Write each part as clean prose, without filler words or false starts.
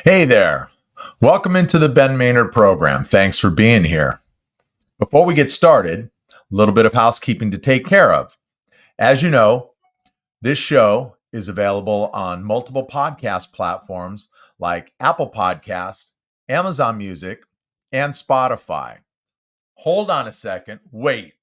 Hey there. Welcome into the Ben Maynard program. Thanks for being here. Before we get started, a little bit of housekeeping to take care of. As you know, this show is available on multiple podcast platforms like Apple Podcast, Amazon Music, and Spotify. Hold on a second. Wait.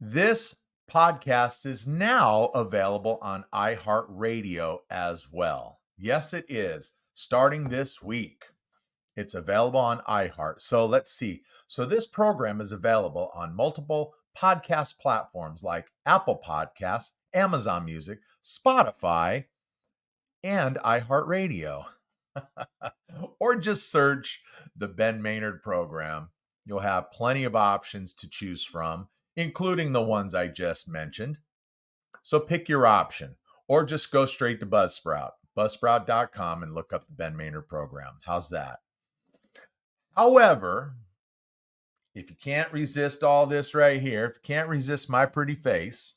This podcast is now available on iHeartRadio as well. Yes, it is, starting this week. It's available on iHeart. So let's see. So this program is available on multiple podcast platforms like Apple Podcasts, Amazon Music, Spotify, and iHeartRadio. Or just search the Ben Maynard program. You'll have plenty of options to choose from, including the ones I just mentioned. So pick your option or just go straight to Buzzsprout, buzzsprout.com, and look up the Ben Maynard program. How's that? However, if you can't resist all this right here, if you can't resist my pretty face,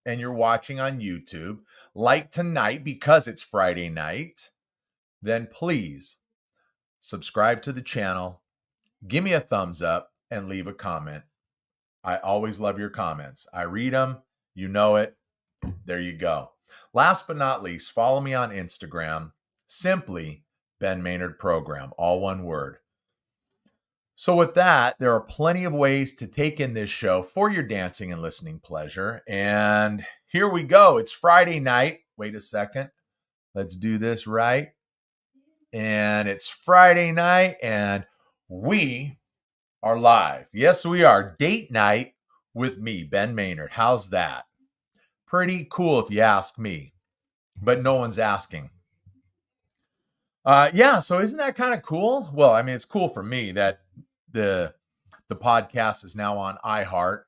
and you're watching on YouTube, like tonight because it's Friday night, then please subscribe to the channel, give me a thumbs up, and leave a comment. I always love your comments. I read them. You know it. There you go. Last but not least, follow me on Instagram, simply Ben Maynard Program, all one word. So with that, there are plenty of ways to take in this show for your dancing and listening pleasure. And here we go. It's Friday night. Wait a second. Let's do this right. And it's Friday night and we are live. Yes, we are. Date night with me, Ben Maynard. How's that? Pretty cool if you ask me, but no one's asking. Yeah, so isn't that kind of cool? Well, I mean, it's cool for me that the podcast is now on iHeart.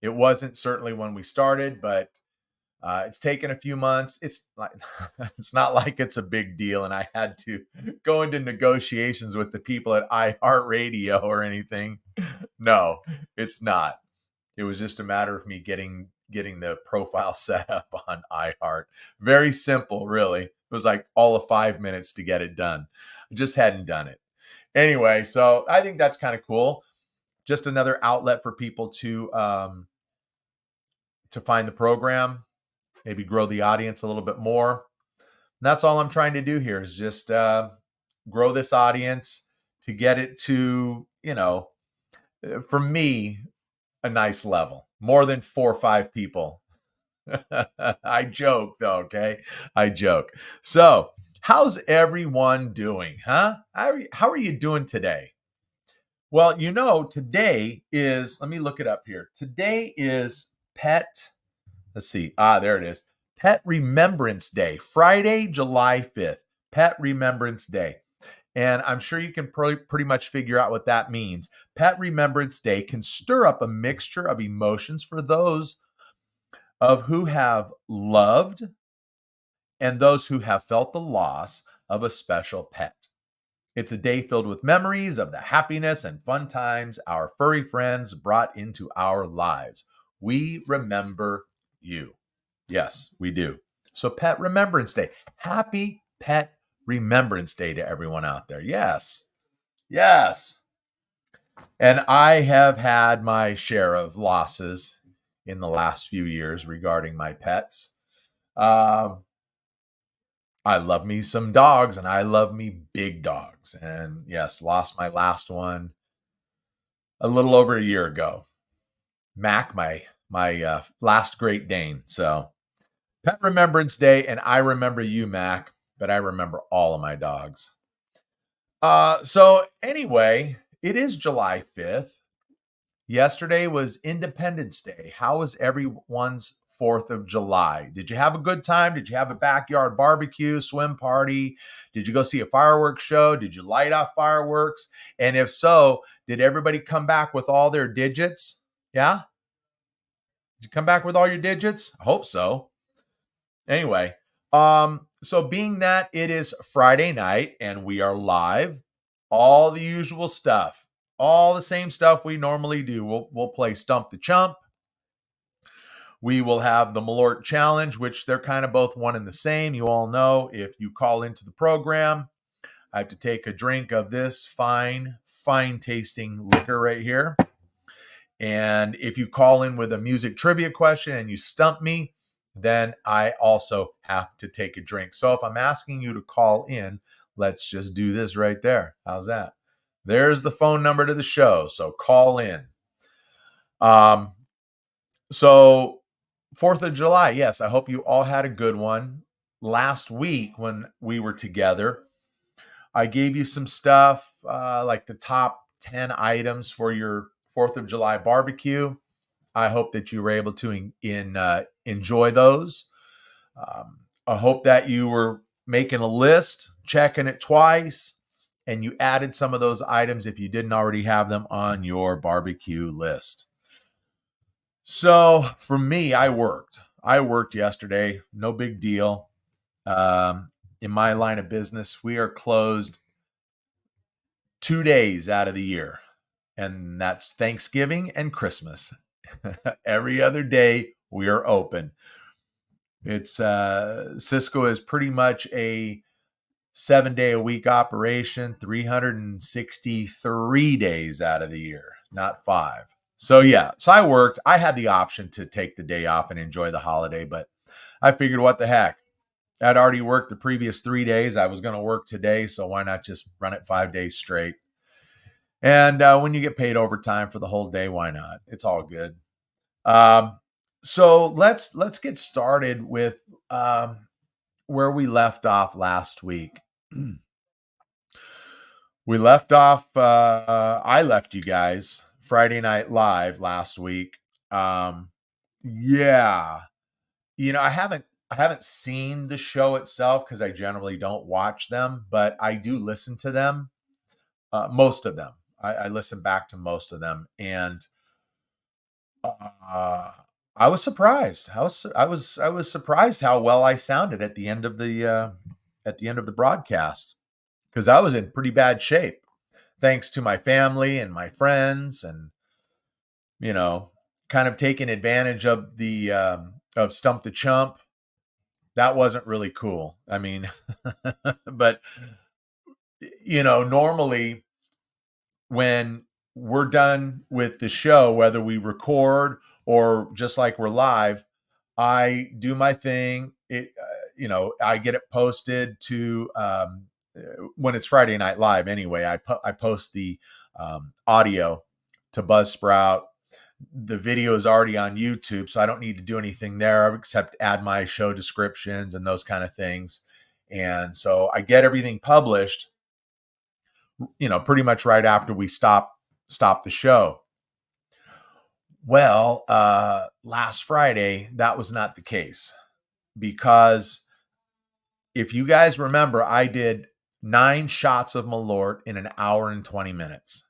It wasn't certainly when we started, but it's taken a few months. It's not like it's a big deal, and I had to go into negotiations with the people at iHeartRadio or anything. No, it's not. It was just a matter of me getting the profile set up on iHeart. Very simple, really. It was like all of 5 minutes to get it done. I just hadn't done it. Anyway, so I think that's kind of cool. Just another outlet for people to find the program, maybe grow the audience a little bit more. And that's all I'm trying to do here is just grow this audience to get it to, for me, a nice level. More than 4 or 5 people. I joke though, okay? I joke. So, how's everyone doing, huh? How are you doing today? Well, today is, let me look it up here. Today is let's see. There it is. Pet Remembrance Day, Friday, July 5th. Pet Remembrance Day. And I'm sure you can pretty much figure out what that means. Pet Remembrance Day can stir up a mixture of emotions for those of who have loved and those who have felt the loss of a special pet. It's a day filled with memories of the happiness and fun times our furry friends brought into our lives. We remember you. Yes, we do. So Pet Remembrance Day. Happy Pet Remembrance Day to everyone out there. Yes. Yes. And I have had my share of losses in the last few years regarding my pets. I love me some dogs and I love me big dogs. And yes, lost my last one a little over a year ago. Mac, my last Great Dane. So Pet Remembrance Day, and I remember you, Mac, but I remember all of my dogs. So anyway, it is July 5th. Yesterday was Independence Day. How was everyone's 4th of July? Did you have a good time? Did you have a backyard barbecue, swim party? Did you go see a fireworks show? Did you light off fireworks? And if so, did everybody come back with all their digits? Yeah? Did you come back with all your digits? I hope so. Anyway, so being that it is Friday night and we are live, all the usual stuff, all the same stuff we normally do. We'll play Stump the Chump. We will have the Malort Challenge, which they're kind of both one and the same. You all know if you call into the program, I have to take a drink of this fine tasting liquor right here. And if you call in with a music trivia question and you stump me, then I also have to take a drink. So if I'm asking you to call in, let's just do this right there. How's that? There's the phone number to the show. So call in. So 4th of July, yes, I hope you all had a good one. Last week when we were together, I gave you some stuff like the top 10 items for your 4th of July barbecue. I hope that you were able to enjoy those. I hope that you were making a list, checking it twice, and you added some of those items if you didn't already have them on your barbecue list. So for me, I worked yesterday. No big deal. In my line of business, we are closed 2 days out of the year, and that's Thanksgiving and Christmas. Every other day we are open. It's Cisco is pretty much a 7-day-a-week operation, 363 days out of the year, not 5. So yeah, so I worked. I had the option to take the day off and enjoy the holiday, but I figured, what the heck? I'd already worked the previous 3 days. I was going to work today, so why not just run it 5 days straight? And when you get paid overtime for the whole day, why not? It's all good. So let's get started with where we left off last week. We left off. I left you guys Friday Night Live last week. Yeah, I haven't seen the show itself because I generally don't watch them, but I do listen to them. Most of them, I listen back to most of them, and I was surprised. I was surprised how well I sounded at the end of the broadcast, because I was in pretty bad shape, thanks to my family and my friends, and kind of taking advantage of the of Stump the Chump. That wasn't really cool. I mean, but normally when we're done with the show, whether we record or just like we're live, I do my thing. I get it posted to when it's Friday Night Live. Anyway, I post the audio to Buzzsprout. The video is already on YouTube, so I don't need to do anything there except add my show descriptions and those kind of things. And so I get everything published, pretty much right after we stop the show. Well, last Friday, that was not the case, because if you guys remember, I did 9 shots of Malort in an hour and 20 minutes.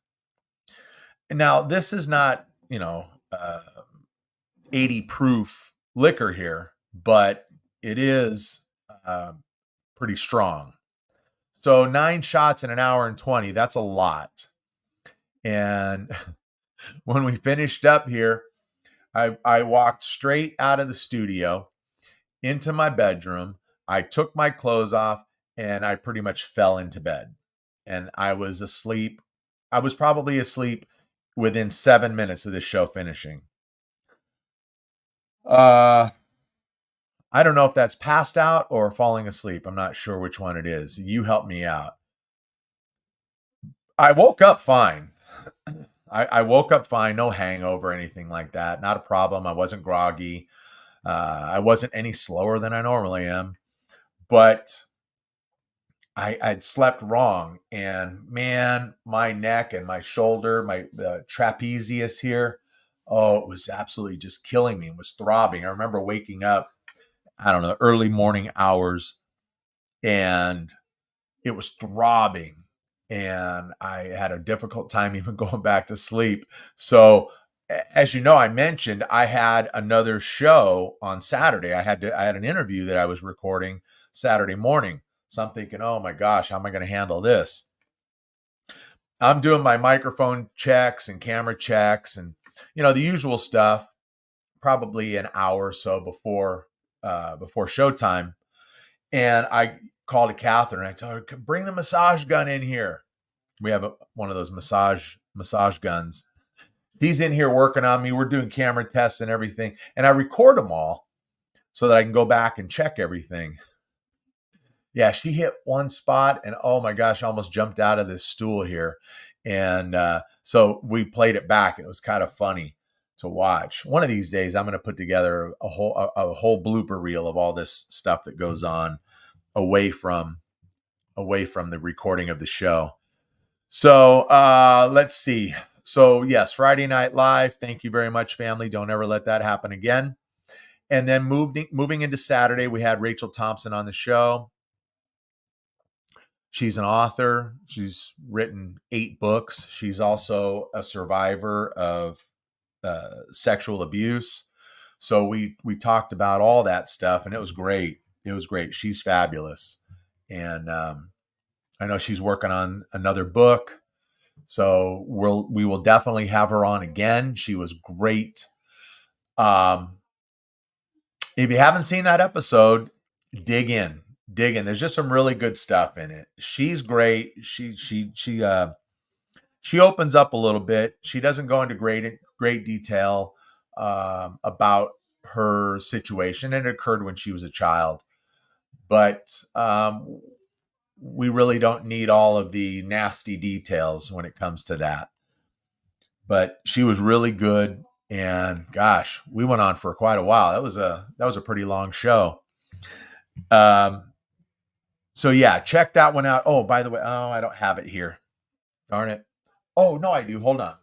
Now, this is not, 80 proof liquor here, but it is pretty strong. So 9 shots in an hour and 20, that's a lot. And when we finished up here, I walked straight out of the studio into my bedroom. I took my clothes off and I pretty much fell into bed. And I was asleep. I was probably asleep within 7 minutes of the show finishing. I don't know if that's passed out or falling asleep. I'm not sure which one it is. You help me out. I woke up fine. I woke up fine. No hangover or anything like that. Not a problem. I wasn't groggy. I wasn't any slower than I normally am. But I'd slept wrong. And man, my neck and my shoulder, the trapezius here, oh, it was absolutely just killing me. It was throbbing. I remember waking up, I don't know, early morning hours, and it was throbbing. And I had a difficult time even going back to sleep. So, as you know, I mentioned I had another show on Saturday. I had an interview that I was recording Saturday morning. So I'm thinking, oh my gosh, how am I going to handle this? I'm doing my microphone checks and camera checks and, the usual stuff. probably an hour or so before showtime. And I called to Catherine and I told her, bring the massage gun in here. We have one of those massage guns. He's in here working on me. We're doing camera tests and everything. And I record them all so that I can go back and check everything. Yeah, she hit one spot and oh my gosh, I almost jumped out of this stool here. And so we played it back. It was kind of funny to watch. One of these days, I'm going to put together a whole blooper reel of all this stuff that goes on away from the recording of the show. So let's see. So yes, Friday Night Live. Thank you very much, family. Don't ever let that happen again. And then moving into Saturday, we had Rachel Thompson on the show. She's an author. She's written 8 books. She's also a survivor of sexual abuse. So we talked about all that stuff, and it was great. It was great. She's fabulous, and I know she's working on another book. So we will definitely have her on again. She was great. If you haven't seen that episode, dig in. There's just some really good stuff in it. She's great. She opens up a little bit. She doesn't go into great detail about her situation, and it occurred when she was a child. But we really don't need all of the nasty details when it comes to that. But she was really good, and gosh, we went on for quite a while. That was a pretty long show. So yeah, check that one out. Oh, by the way, I don't have it here. Darn it. Oh, no, I do. Hold on.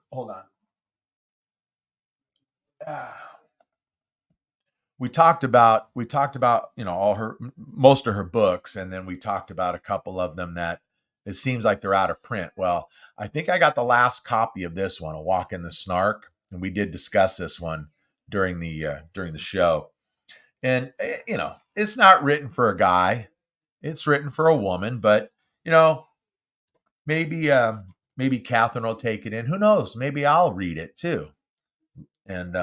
We talked about, most of her books. And then we talked about a couple of them that it seems like they're out of print. Well, I think I got the last copy of this one, A Walk in the Snark. And we did discuss this one during the show. And, it's not written for a guy. It's written for a woman, but maybe Catherine will take it in. Who knows? Maybe I'll read it too. And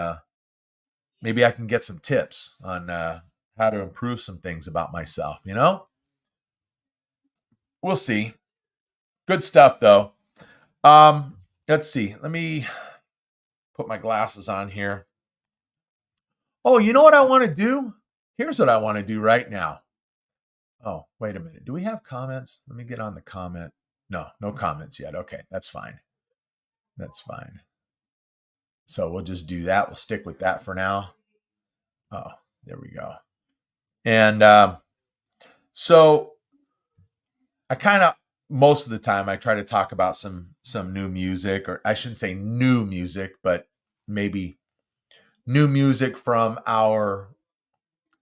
maybe I can get some tips on how to improve some things about myself, We'll see. Good stuff though. Let's see. Let me put my glasses on here. Oh, you know what I want to do? Here's what I want to do right now. Oh, wait a minute. Do we have comments? Let me get on the comment. No comments yet. Okay, that's fine. So we'll just do that. We'll stick with that for now. Oh, there we go. And so I kind of, most of the time, I try to talk about some new music, or I shouldn't say new music, but maybe new music from our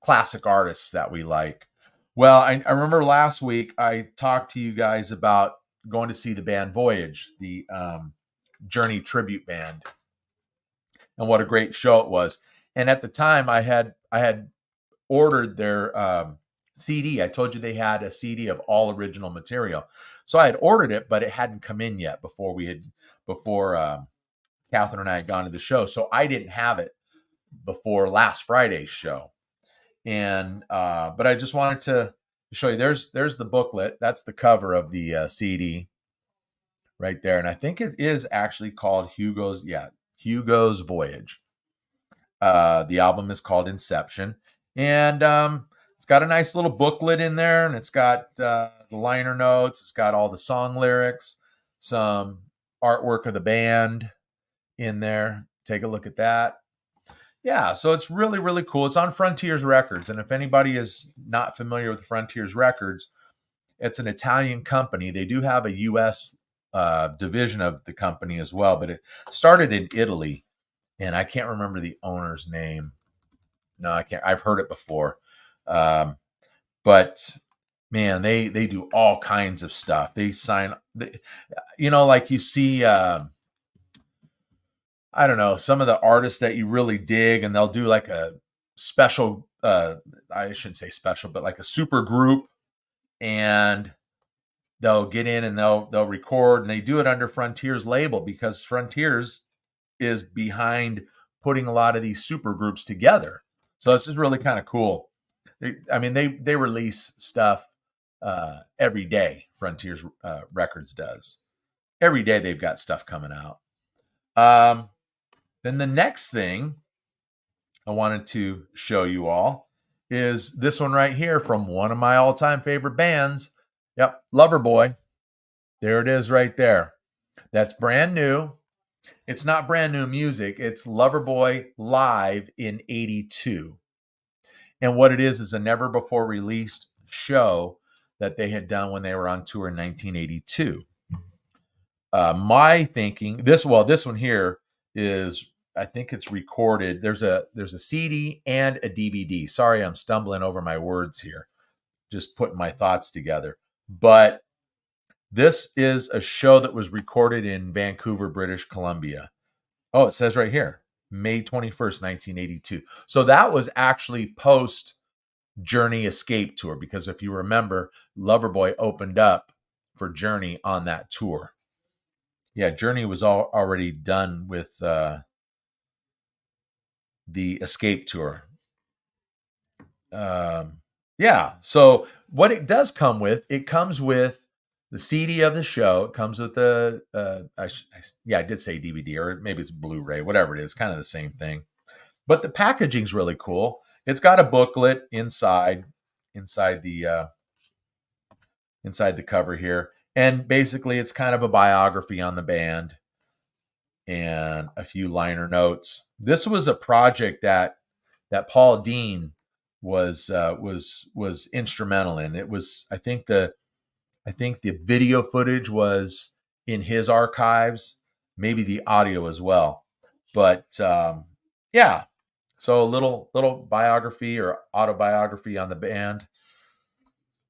classic artists that we like. Well, I remember last week I talked to you guys about going to see the band Voyage, the Journey tribute band, and what a great show it was. And at the time, I had ordered their CD. I told you they had a CD of all original material, so I had ordered it, but it hadn't come in yet before Catherine and I had gone to the show, so I didn't have it before last Friday's show. And but I just wanted to show you. There's the booklet. That's the cover of the CD right there, and I think it is actually called Hugo's Voyage. The album is called Inception, and it's got a nice little booklet in there, and it's got the liner notes. It's got all the song lyrics, some artwork of the band in there. Take a look at that. Yeah, so it's really, really cool. It's on Frontiers Records. And if anybody is not familiar with Frontiers Records, it's an Italian company. They do have a U.S. Division of the company as well, but it started in Italy. And I can't remember the owner's name. No, I can't. I've heard it before. But man, they do all kinds of stuff. They sign, like you see, I don't know, some of the artists that you really dig, and they'll do like a special, I shouldn't say special, but like a super group, and they'll get in and they'll record, and they do it under Frontiers label because Frontiers is behind putting a lot of these super groups together. So this is really kind of cool. They release stuff every day. Frontiers Records does. Every day they've got stuff coming out. Then the next thing I wanted to show you all is this one right here from one of my all-time favorite bands. Yep, Loverboy. There it is right there. That's brand new. It's not brand new music. It's Loverboy live in 82. And what it is a never before released show that they had done when they were on tour in 1982. My thinking, this one here is, I think it's recorded. There's a CD and a DVD. Sorry, I'm stumbling over my words here. Just putting my thoughts together. But this is a show that was recorded in Vancouver, British Columbia. Oh, it says right here, May 21st, 1982. So that was actually post Journey Escape tour, because if you remember, Loverboy opened up for Journey on that tour. Yeah, Journey was already done with the Escape tour. Yeah, so what it does come with, it comes with the CD of the show. It comes with the, I did say DVD, or maybe it's Blu-ray, whatever it is, kind of the same thing. But the packaging's really cool. It's got a booklet inside the cover here, and basically it's kind of a biography on the band and a few liner notes. This was a project that Paul Dean was instrumental in. It was, I think the video footage was in his archives, maybe the audio as well. But yeah, so a little biography or autobiography on the band,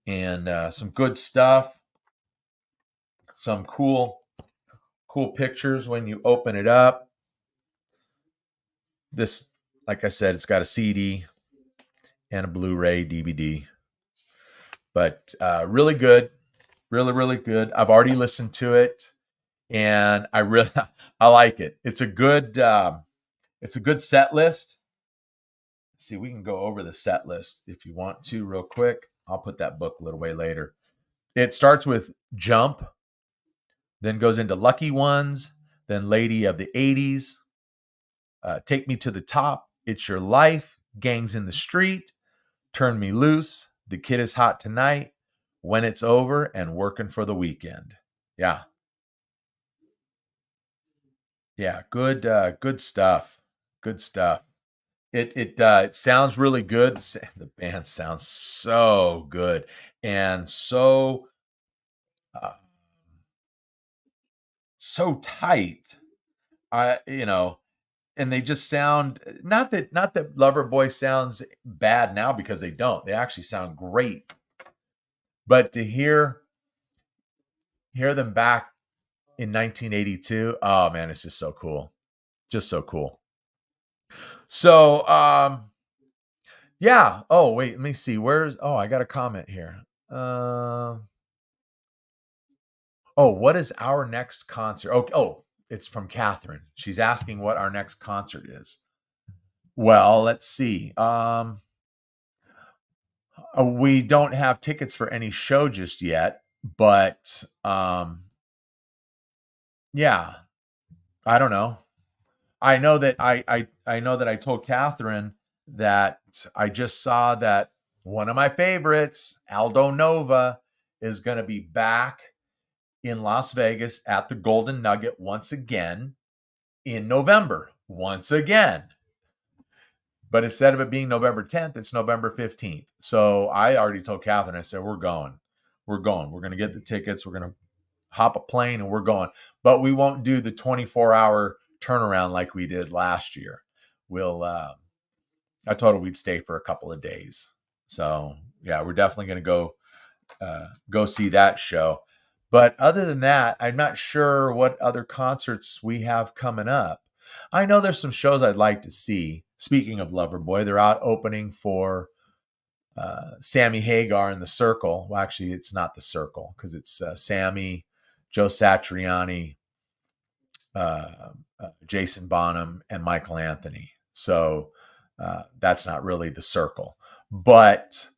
and some good stuff, some cool pictures when you open it up. This, like I said, it's got a CD and a Blu-ray DVD, but really good, really good. I've already listened to it, and I like it. It's a good set list. Let's see, we can go over the set list if you want to real quick. I'll put that booklet away later. It starts with Jump, then goes into Lucky Ones, then Lady of the 80s, Take Me to the Top, It's Your Life, Gangs in the Street, Turn Me Loose, The Kid Is Hot Tonight, When It's Over, and Working for the Weekend. Yeah. Yeah, good stuff. Good stuff. It sounds really good. The band sounds so good and so tight. And they just sound, not that Loverboy sounds bad now, because they don't. They actually sound great. But to hear them back in 1982, oh man, it's just so cool. Just so cool. So yeah. Oh, wait, let me see. I got a comment here. What is our next concert? It's from Catherine. She's asking what our next concert is. Well, let's see. We don't have tickets for any show just yet, but yeah, I don't know. I know that I told Catherine that I just saw that one of my favorites, Aldo Nova, is going to be back in Las Vegas at the Golden Nugget once again in November. Once again. But instead of it being November 10th, it's November 15th. So I already told Catherine, I said, we're going. We're going to get the tickets. We're going to hop a plane and we're going. But we won't do the 24-hour turnaround like we did last year. I told her we'd stay for a couple of days. So yeah, we're definitely going to go see that show. But other than that, I'm not sure what other concerts we have coming up. I know there's some shows I'd like to see. Speaking of Loverboy, they're out opening for Sammy Hagar and the Circle. Well, actually, it's not the Circle, because it's Sammy, Joe Satriani, Jason Bonham and Michael Anthony. So that's not really the circle. But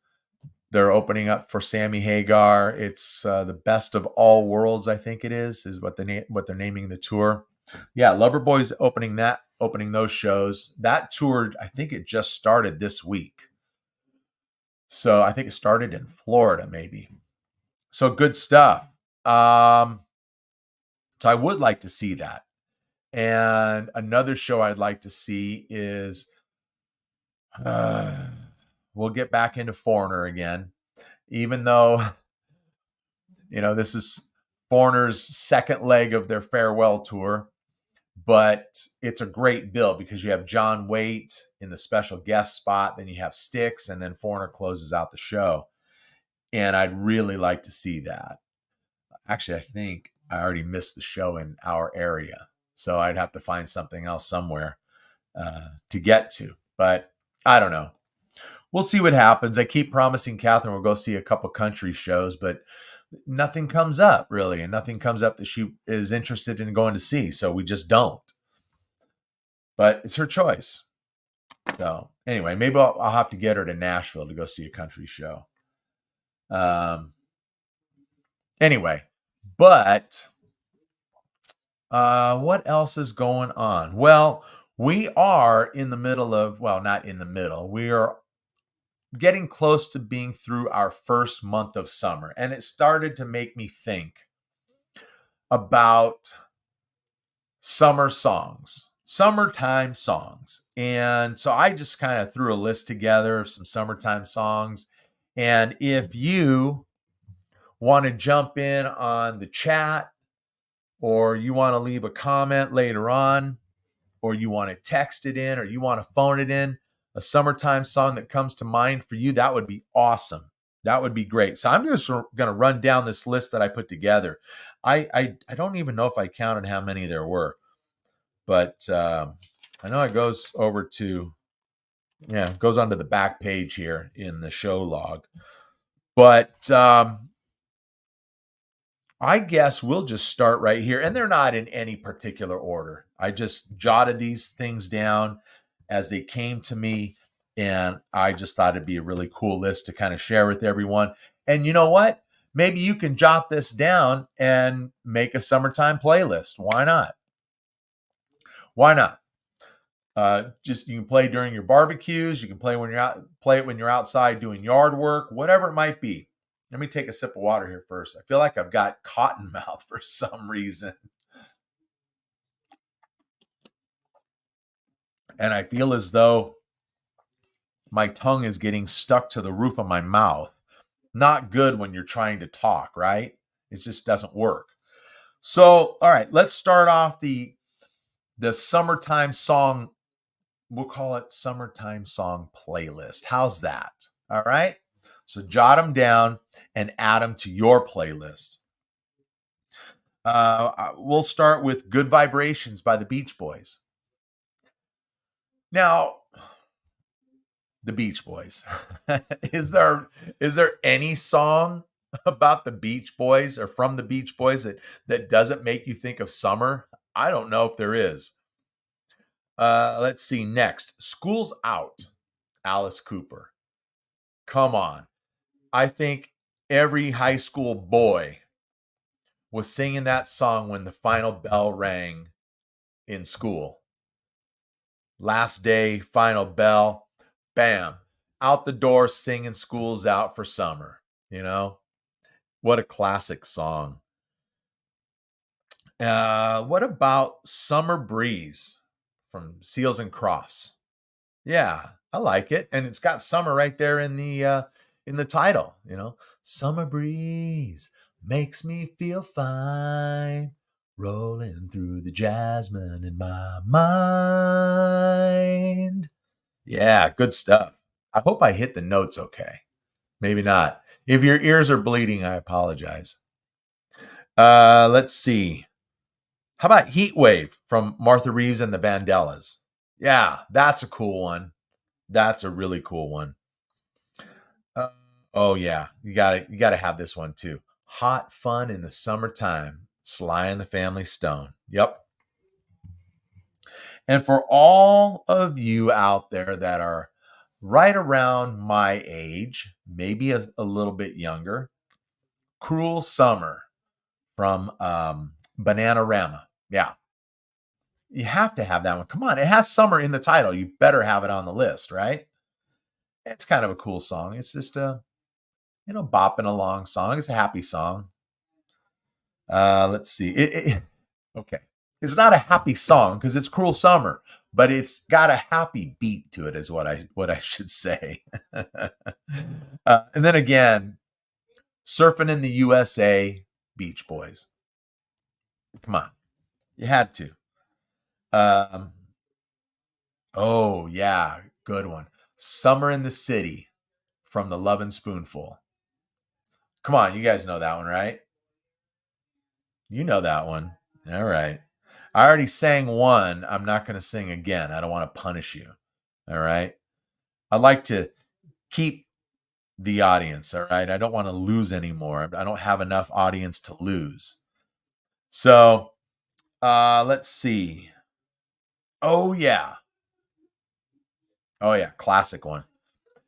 they're opening up for Sammy Hagar. It's the Best of All Worlds, I think it is what they're naming the tour. Yeah, Loverboy's opening those shows. That tour, I think it just started this week. So I think it started in Florida, maybe. So good stuff. So I would like to see that. And another show I'd like to see is we'll get back into Foreigner again, even though this is Foreigner's second leg of their farewell tour. But it's a great bill because you have John Waite in the special guest spot, then you have Styx, and then Foreigner closes out the show. And I'd really like to see that. Actually, I think I already missed the show in our area, so I'd have to find something else somewhere to get to. But I don't know. We'll see what happens. I keep promising Catherine we'll go see a couple country shows, but nothing comes up really, and nothing comes up that she is interested in going to see. So we just don't. But it's her choice. So anyway, maybe I'll have to get her to Nashville to go see a country show. Anyway, but what else is going on? Well, we are in the middle of, not in the middle. We are getting close to being through our first month of summer. And it started to make me think about summer songs, summertime songs. And so I just kind of threw a list together of some summertime songs. And if you want to jump in on the chat, or you want to leave a comment later on, or you want to text it in, or you want to phone it in, a summertime song that comes to mind for you, that would be awesome. That would be great. So I'm just going to run down this list that I put together. I don't even know if I counted how many there were, but I know it goes over to, it goes onto the back page here in the show log. But I guess we'll just start right here. And they're not in any particular order. I just jotted these things down as they came to me. And I just thought it'd be a really cool list to kind of share with everyone. And you know what? Maybe you can jot this down and make a summertime playlist. Why not? Why not? Just you can play during your barbecues. You can play it when you're outside doing yard work, whatever it might be. Let me take a sip of water here first. I feel like I've got cotton mouth for some reason. And I feel as though my tongue is getting stuck to the roof of my mouth. Not good when you're trying to talk, right? It just doesn't work. So, all right, let's start off the summertime song. We'll call it summertime song playlist. How's that? All right. So jot them down and add them to your playlist. We'll start with Good Vibrations by the Beach Boys. Now, the Beach Boys. Is there any song about the Beach Boys or from the Beach Boys that doesn't make you think of summer? I don't know if there is. Let's see. Next, School's Out, Alice Cooper. Come on. I think every high school boy was singing that song when the final bell rang in school. Last day, final bell, bam, out the door singing School's Out for summer. What a classic song. What about Summer Breeze from Seals and Crofts? Yeah, I like it. And it's got summer right there in the title, Summer breeze makes me feel fine, rolling through the jasmine in my mind. Yeah, good stuff. I hope I hit the notes okay. Maybe not. If your ears are bleeding, I apologize. Let's see. How about Heat Wave from Martha Reeves and the Vandellas? Yeah, that's a cool one. That's a really cool one. Oh yeah, you gotta have this one too. Hot Fun in the Summertime, Sly and the Family Stone. Yep. And for all of you out there that are right around my age, maybe a little bit younger, Cruel Summer from Bananarama. Yeah. You have to have that one. Come on. It has summer in the title. You better have it on the list, right? It's kind of a cool song. It's just a, bopping along song. It's a happy song. Let's see. Okay. It's not a happy song because it's Cruel Summer, but it's got a happy beat to it, is what I should say. And then again, Surfing in the USA, Beach Boys. Come on, you had to. Oh yeah, good one. Summer in the City from the Lovin' Spoonful. Come on, you guys know that one, right? You know that one. All right. I already sang one. I'm not going to sing again. I don't want to punish you. All right. I like to keep the audience. All right. I don't want to lose anymore. I don't have enough audience to lose. So let's see. Oh, yeah. Oh, yeah. Classic one.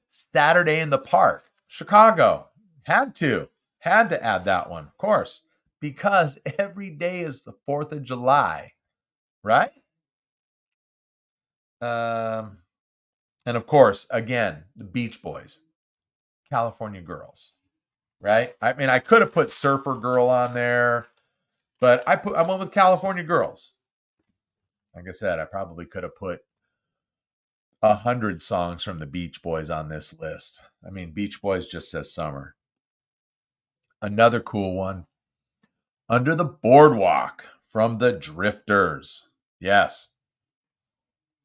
Saturday in the Park, Chicago. Had to add that one, of course, because every day is the 4th of July, right? And of course, again, the Beach Boys, California Girls, right? I mean, I could have put Surfer Girl on there, but I went with California Girls. Like I said, I probably could have put 100 songs from the Beach Boys on this list. I mean, Beach Boys just says summer. Another cool one, Under the Boardwalk from the Drifters. Yes.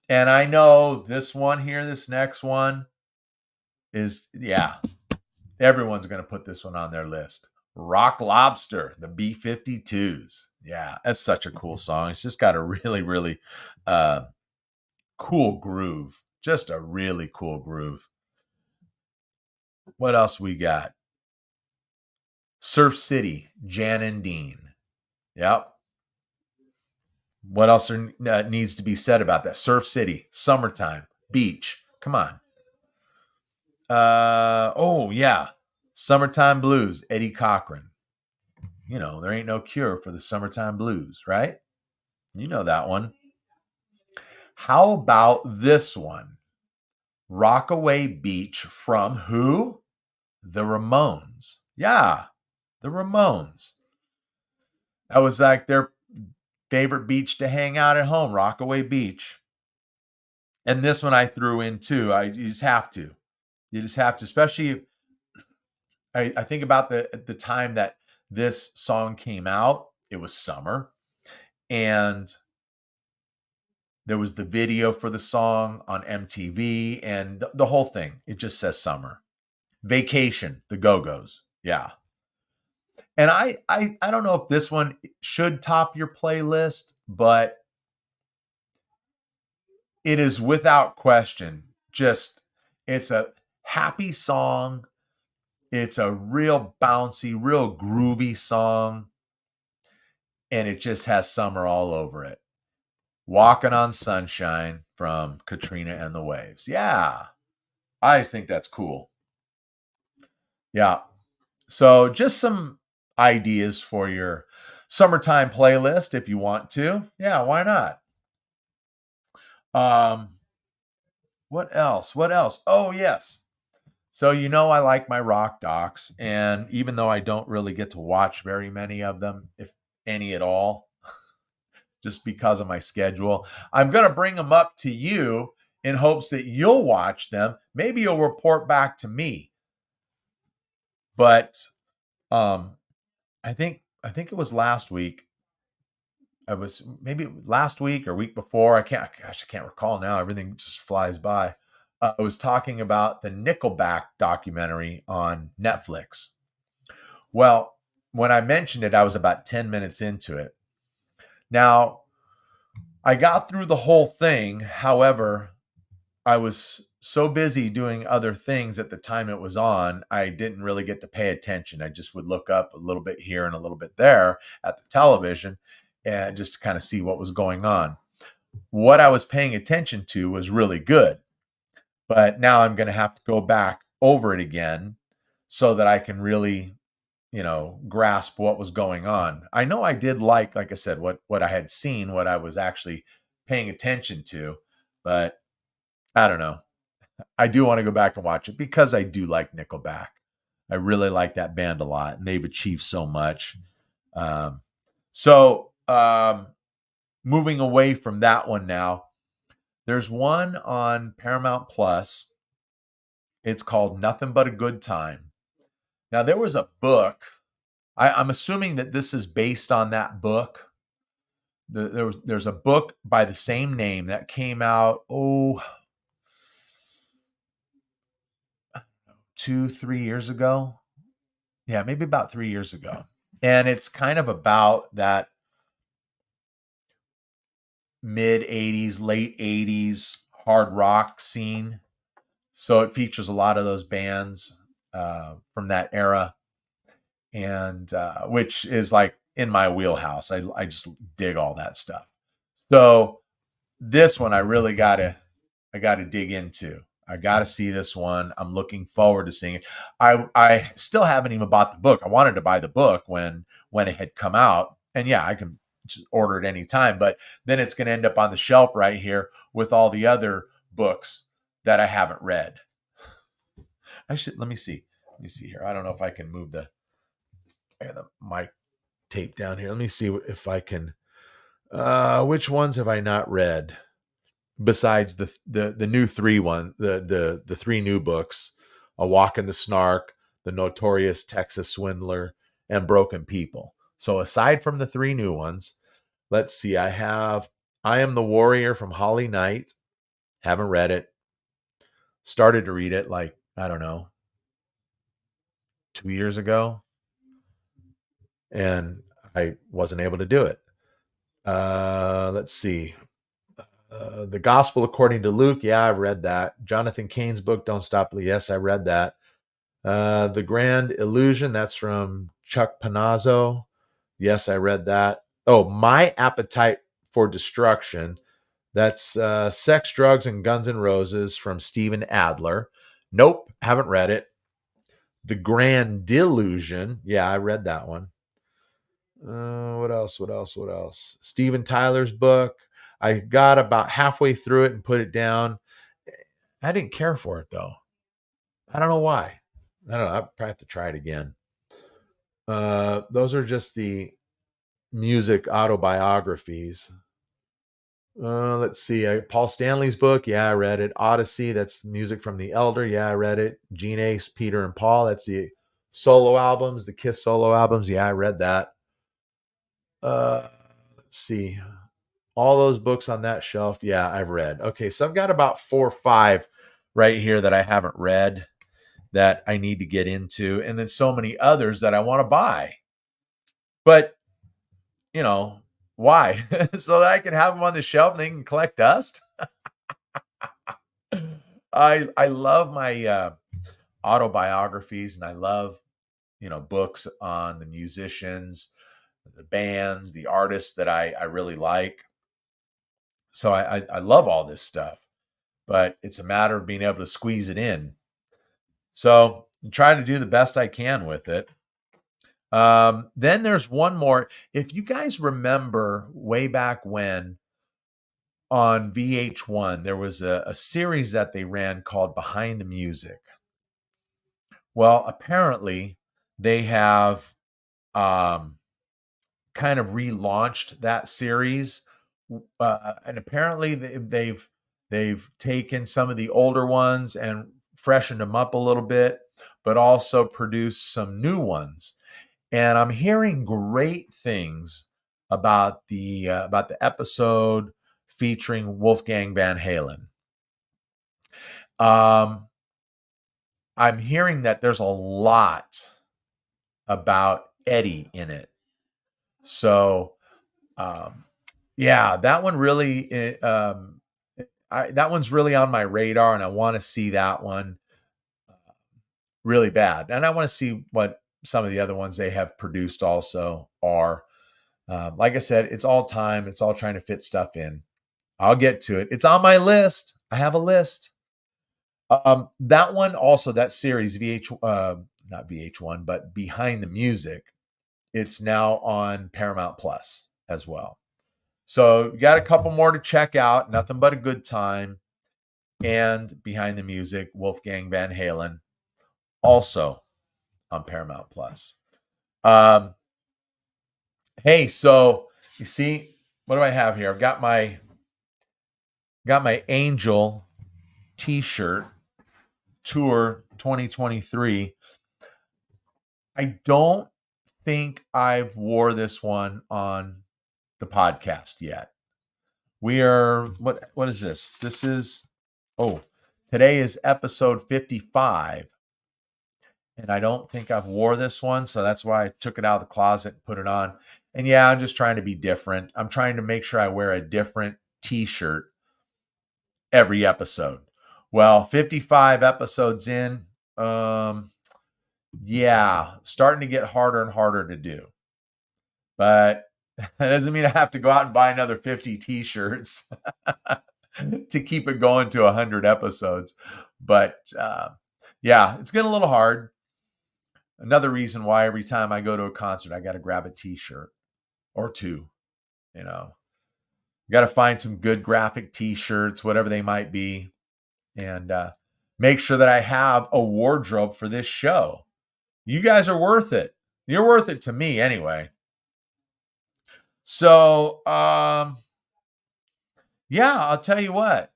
And I know this one here, this next one is, yeah, everyone's going to put this one on their list. Rock Lobster, the B-52s. Yeah, that's such a cool song. It's just got a really, really cool groove. Just a really cool groove. What else we got? Surf City, Jan and Dean. Yep. What else needs to be said about that? Surf City, summertime, beach. Come on. Oh, yeah. Summertime Blues, Eddie Cochran. There ain't no cure for the summertime blues, right? You know that one. How about this one? Rockaway Beach from who? The Ramones. Yeah, the Ramones. That was like their favorite beach to hang out at home, Rockaway Beach. And this one I threw in too. You just have to. You just have to, especially I think about the time that this song came out. It was summer. And there was the video for the song on MTV and the whole thing. It just says summer. Vacation, the Go-Go's. Yeah. And I don't know if this one should top your playlist, but it is without question it's a happy song. It's a real bouncy, real groovy song. And it just has summer all over it. Walking on Sunshine from Katrina and the Waves. Yeah. I just think that's cool. Yeah. So just some ideas for your summertime playlist if you want to. Yeah, why not? What else? Oh, yes. So I like my rock docs, and even though I don't really get to watch very many of them, if any at all, just because of my schedule, I'm going to bring them up to you in hopes that you'll watch them. Maybe you'll report back to me. But I think it was last week. I was maybe last week or week before. I can't recall now. Everything just flies by. I was talking about the Nickelback documentary on Netflix. Well, when I mentioned it, I was about 10 minutes into it. Now, I got through the whole thing. However, I was so busy doing other things at the time it was on, I didn't really get to pay attention. I just would look up a little bit here and a little bit there at the television and just to kind of see what was going on. what I was paying attention to was really good. But now I'm going to have to go back over it again so that I can really, grasp what was going on. I know I did like I said, what I had seen, what I was actually paying attention to, but I don't know. I do want to go back and watch it because I do like Nickelback. I really like that band a lot, and they've achieved so much. Um, so, moving away from that one now, there's one on Paramount Plus. It's called Nothing But a Good Time. Now, there was a book. I'm assuming that this is based on that book. There's a book by the same name that came out, 2-3 years ago. Yeah, maybe about 3 years ago. And it's kind of about that mid 80s, late 80s hard rock scene. So it features a lot of those bands from that era, and which is like in my wheelhouse. I just dig all that stuff. So this one I gotta dig into. I gotta see this one. I'm looking forward to seeing it. I still haven't even bought the book. I wanted to buy the book when it had come out, and yeah, I can just order it anytime. But then it's going to end up on the shelf right here with all the other books that I haven't read. Let me see. Let me see here. I don't know if I can move the mic tape down here. Let me see if I can. Which ones have I not read besides the new the three new books: A Walk in the Snark, The Notorious Texas Swindler, and Broken People. So aside from the three new ones, let's see. I have I Am the Warrior from Holly Knight. Haven't read it. Started to read it like, I don't know, 2 years ago, and I wasn't able to do it. Let's see. The Gospel According to Luke. Yeah, I've read that. Jonathan Cain's book, Don't Stop. Yes, I read that. The Grand Illusion. That's from Chuck Panazzo. Yes, I read that. Oh, My Appetite for Destruction. That's Sex, Drugs, and Guns N' Roses from Steven Adler. Nope, haven't read it. The Grand Delusion. Yeah, I read that one. What else? What else? What else? Steven Tyler's book. I got about halfway through it and put it down. I didn't care for it though. I don't know why. I don't know. I probably have to try it again. Those are just the music autobiographies. Let's see. Paul Stanley's book. Yeah, I read it. Odyssey. That's music from The Elder. Yeah, I read it. Gene Ace, Peter and Paul. That's the solo albums, the Kiss solo albums. Yeah, I read that. Let's see. All those books on that shelf. Yeah, I've read. Okay, so I've got about 4 or 5 right here that I haven't read that I need to get into, and then so many others that I want to buy. But why? So that I can have them on the shelf and they can collect dust. I love my autobiographies, and I love books on the musicians, the bands, the artists that I really like. So I love all this stuff, but it's a matter of being able to squeeze it in. So I'm trying to do the best I can with it. Then there's one more. If you guys remember way back when on VH1, there was a series that they ran called Behind the Music. Well, apparently they have kind of relaunched that series, and apparently they've taken some of the older ones and freshened them up a little bit, but also produced some new ones. And I'm hearing great things about the episode featuring Wolfgang Van Halen. I'm hearing that there's a lot about Eddie in it. So, yeah, that one really, that one's really on my radar, and I want to see that one really bad. And I want to see what some of the other ones they have produced also are. Like I said, it's all time. It's all trying to fit stuff in. I'll get to it. It's on my list. I have a list. That one also, that series, not VH1, but Behind the Music, it's now on Paramount Plus as well. So you got a couple more to check out. Nothing But a Good Time and Behind the Music, Wolfgang Van Halen, also on Paramount Plus. Hey, so you see, what do I have here? I've got my Angel t-shirt, Tour 2023. I don't think I've wore this one on the podcast yet. We are, what is this? This is, today is episode 55. And I don't think I've wore this one, so that's why I took it out of the closet and put it on. And yeah, I'm just trying to be different. I'm trying to make sure I wear a different t-shirt every episode. Well, 55 episodes in, yeah, starting to get harder and harder to do. But that doesn't mean I have to go out and buy another 50 t-shirts to keep it going to 100 episodes. But yeah, it's getting a little hard. Another reason why every time I go to a concert, I got to grab a t-shirt or two. You know, you got to find some good graphic t-shirts, whatever they might be, and make sure that I have a wardrobe for this show. You guys are worth it. You're worth it to me anyway. So, yeah, I'll tell you what.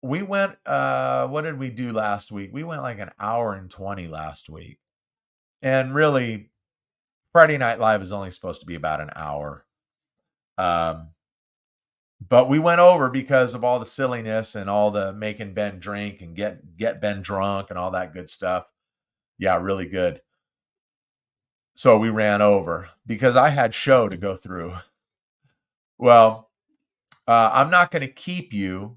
We went, what did we do last week? We went like an hour and 20 last week. And really, Friday Night Live is only supposed to be about an hour. But we went over because of all the silliness and all the making Ben drink and get Ben drunk and all that good stuff. Yeah, really good. So we ran over because I had show to go through. Well, I'm not going to keep you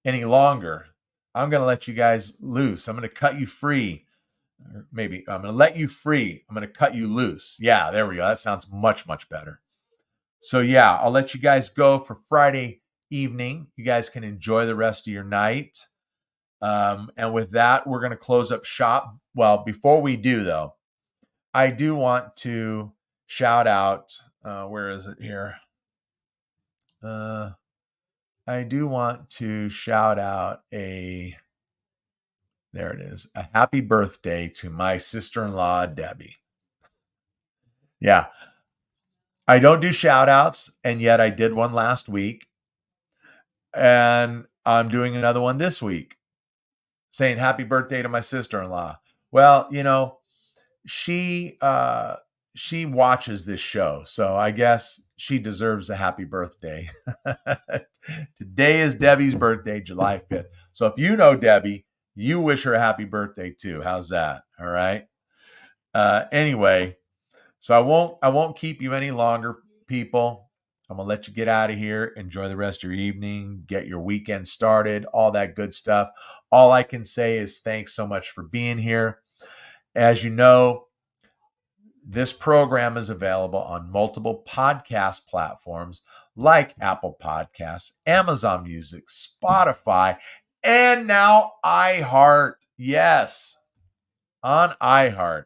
any longer. I'm going to let you guys loose. I'm going to cut you free. Or maybe I'm going to let you free. I'm going to cut you loose. Yeah, there we go. That sounds much, much better. So yeah, I'll let you guys go for Friday evening. You guys can enjoy the rest of your night. And with that, we're going to close up shop. Well, before we do though, I do want to shout out, where is it here? I do want to shout out there it is, a happy birthday to my sister-in-law, Debbie. Yeah. I don't do shout outs, and yet I did one last week. And I'm doing another one this week saying happy birthday to my sister-in-law. Well, you know, she watches this show, so I guess she deserves a happy birthday. Today is Debbie's birthday, July 5th. So if you know Debbie, you wish her a happy birthday too. How's that? All right. Anyway, so I won't keep you any longer, people. I'm going to let you get out of here. Enjoy the rest of your evening. Get your weekend started. All that good stuff. All I can say is thanks so much for being here. As you know, this program is available on multiple podcast platforms like Apple Podcasts, Amazon Music, Spotify, and now iHeart. Yes, on iHeart.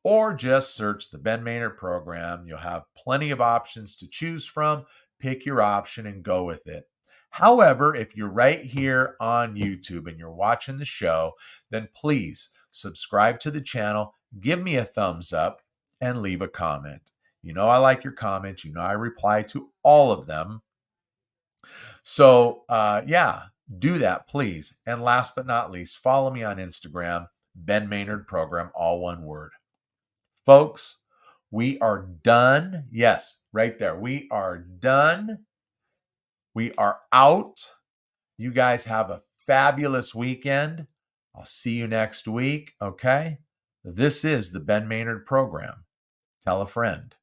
Or just search the Ben Maynard program. You'll have plenty of options to choose from. Pick your option and go with it. However, if you're right here on YouTube and you're watching the show, then please subscribe to the channel, give me a thumbs up, and leave a comment. You know I like your comments. You know I reply to all of them. So, yeah, do that, please. And last but not least, follow me on Instagram, Ben Maynard Program, all one word. Folks, we are done. Yes, right there. We are done. We are out. You guys have a fabulous weekend. I'll see you next week. Okay. This is the Ben Maynard Program. Tell a friend.